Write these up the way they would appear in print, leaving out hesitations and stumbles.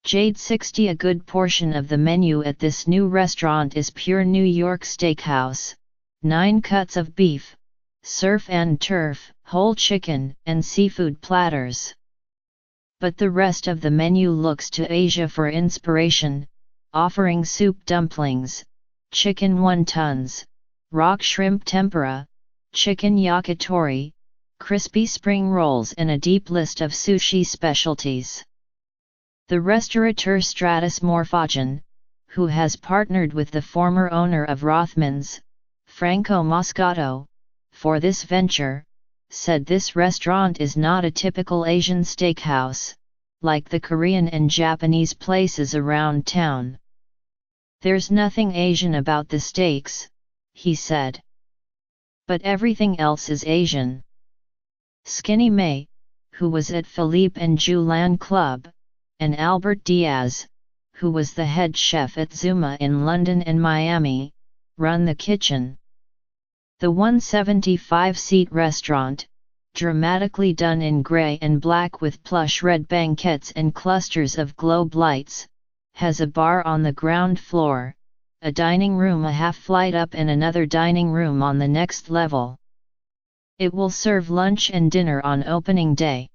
Jade 60. A good portion of the menu at this new restaurant is pure New York Steakhouse, 9 cuts of beef, surf and turf, whole chicken, and seafood platters. But the rest of the menu looks to Asia for inspiration, offering soup dumplings, chicken wontons, rock shrimp tempura, chicken yakitori, crispy spring rolls, and a deep list of sushi specialties. The restaurateur Stratus Morphagen, who has partnered with the former owner of Rothman's, Franco Moscato, for this venture, said this restaurant is not a typical Asian steakhouse, like the Korean and Japanese places around town. There's nothing Asian about the steaks, he said. But everything else is Asian. Skinny May, who was at Philippe and Julian Club, and Albert Diaz, who was the head chef at Zuma in London and Miami, run the kitchen. The 175-seat restaurant, dramatically done in grey and black with plush red banquettes and clusters of globe lights, has a bar on the ground floor, a dining room a half flight up and another dining room on the next level. It will serve lunch and dinner on opening day.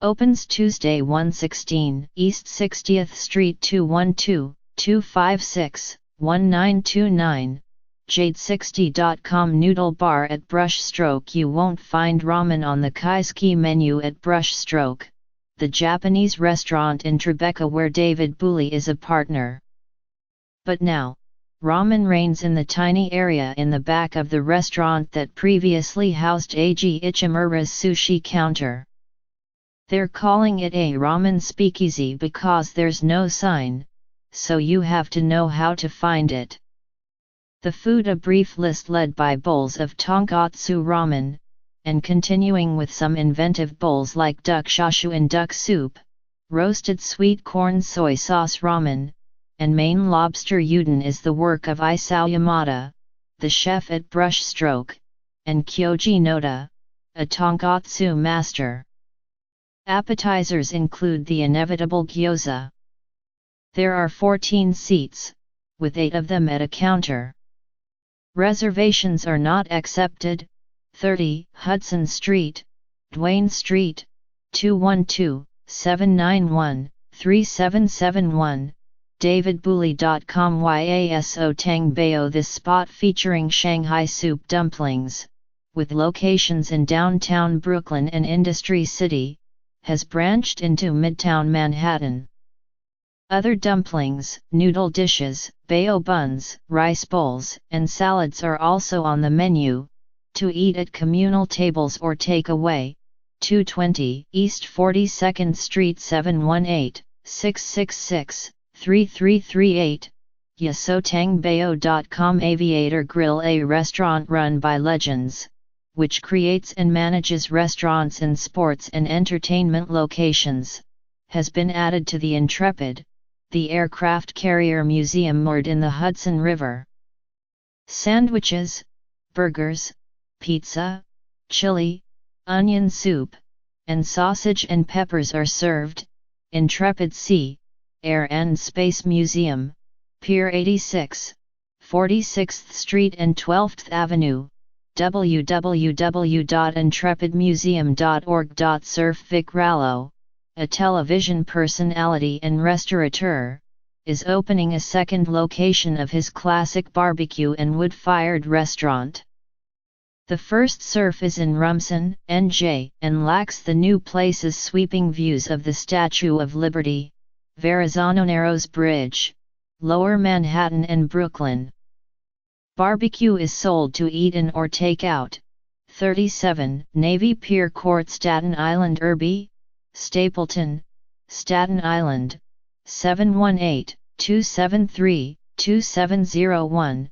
Opens Tuesday 116 East 60th Street 212-256-1929, Jade60.com. Noodle bar at Brushstroke. You won't find ramen on the Kaiseki menu at Brushstroke, the Japanese restaurant in Tribeca where David Booley is a partner. But now, ramen reigns in the tiny area in the back of the restaurant that previously housed Eiji Ichimura's sushi counter. They're calling it a ramen speakeasy because there's no sign, so you have to know how to find it. The food a brief list led by bowls of tonkatsu ramen, and continuing with some inventive bowls like duck shashu and duck soup, roasted sweet corn soy sauce ramen, and Maine lobster udon is the work of Isao Yamada, the chef at Brushstroke, and Kyoji Noda, a tonkatsu master. Appetizers include the inevitable gyoza. There are 14 seats, with 8 of them at a counter. Reservations are not accepted. 30 Hudson Street, Duane Street, 212-791-3771, davidbooley.com. Yaso Tangbeo. This spot featuring Shanghai soup dumplings, with locations in downtown Brooklyn and Industry City, has branched into Midtown Manhattan. Other dumplings, noodle dishes, bao buns, rice bowls, and salads are also on the menu, to eat at communal tables or take away. 220 East 42nd Street 718-666-3338, yasotangbeo.com. Aviator Grill. A restaurant run by legends, which creates and manages restaurants in sports and entertainment locations, has been added to the Intrepid, the aircraft carrier museum moored in the Hudson River. Sandwiches, burgers, pizza, chili, onion soup, and sausage and peppers are served. Intrepid Sea, Air and Space Museum, Pier 86, 46th Street and 12th Avenue, www.intrepidmuseum.org. Surf Vic Rallo, a television personality and restaurateur, is opening a second location of his classic barbecue and wood-fired restaurant. The first Surf is in Rumson, NJ, and lacks the new place's sweeping views of the Statue of Liberty, Verrazano Narrows Bridge, Lower Manhattan and Brooklyn. Barbecue is sold to eat in or take out. 37 Navy Pier Court, Staten Island. Irby, Stapleton, Staten Island, 718-273-2701,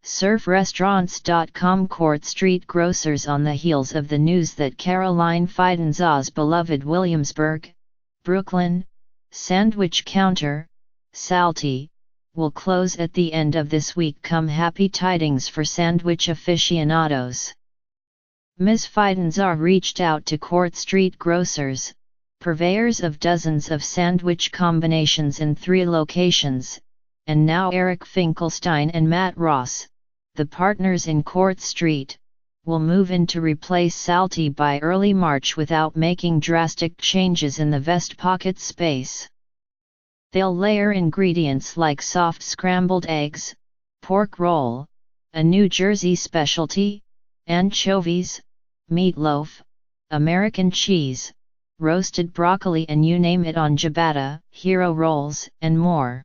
surfrestaurants.com. Court Street Grocers. On the heels of the news that Caroline Fidenza's beloved Williamsburg, Brooklyn, sandwich counter, Salty, will close at the end of this week come happy tidings for sandwich aficionados. Ms. Fidenza reached out to Court Street Grocers, purveyors of dozens of sandwich combinations in 3 locations, and now Eric Finkelstein and Matt Ross, the partners in Court Street, will move in to replace Salty by early March without making drastic changes in the vest pocket space. They'll layer ingredients like soft scrambled eggs, pork roll, a New Jersey specialty, anchovies, meatloaf, American cheese, roasted broccoli, and you name it on ciabatta, hero rolls, and more.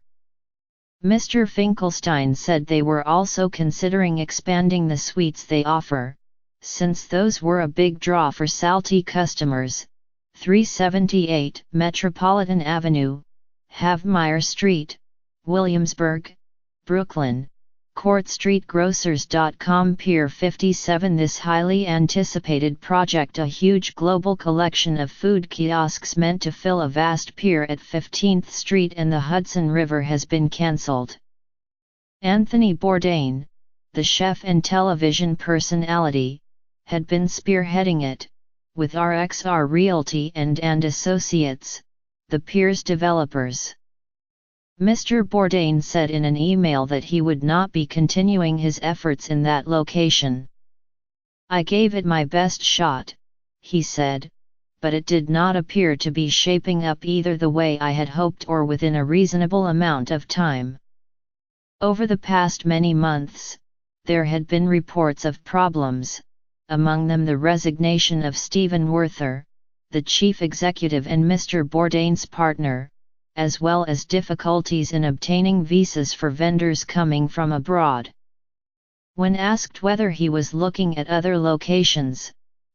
Mr. Finkelstein said they were also considering expanding the sweets they offer, since those were a big draw for Salty customers. 378 Metropolitan Avenue, Havemeyer Street, Williamsburg, Brooklyn, CourtStreetGrocers.com Pier 57. This highly anticipated project, a huge global collection of food kiosks meant to fill a vast pier at 15th Street and the Hudson River, has been cancelled. Anthony Bourdain, the chef and television personality, had been spearheading it, with RXR Realty and Associates, the pier's developers. Mr. Bourdain said in an email that he would not be continuing his efforts in that location. "I gave it my best shot," he said, "but it did not appear to be shaping up either the way I had hoped or within a reasonable amount of time." Over the past many months, there had been reports of problems, among them the resignation of Stephen Werther, the chief executive and Mr. Bourdain's partner, as well as difficulties in obtaining visas for vendors coming from abroad. When asked whether he was looking at other locations,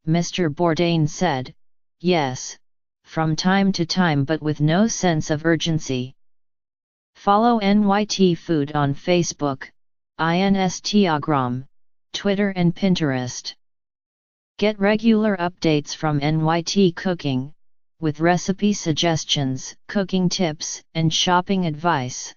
Mr. Bourdain said, "Yes, from time to time, but with no sense of urgency." Follow NYT Food on Facebook, Instagram, Twitter and Pinterest. Get regular updates from NYT Cooking, with recipe suggestions, cooking tips, and shopping advice.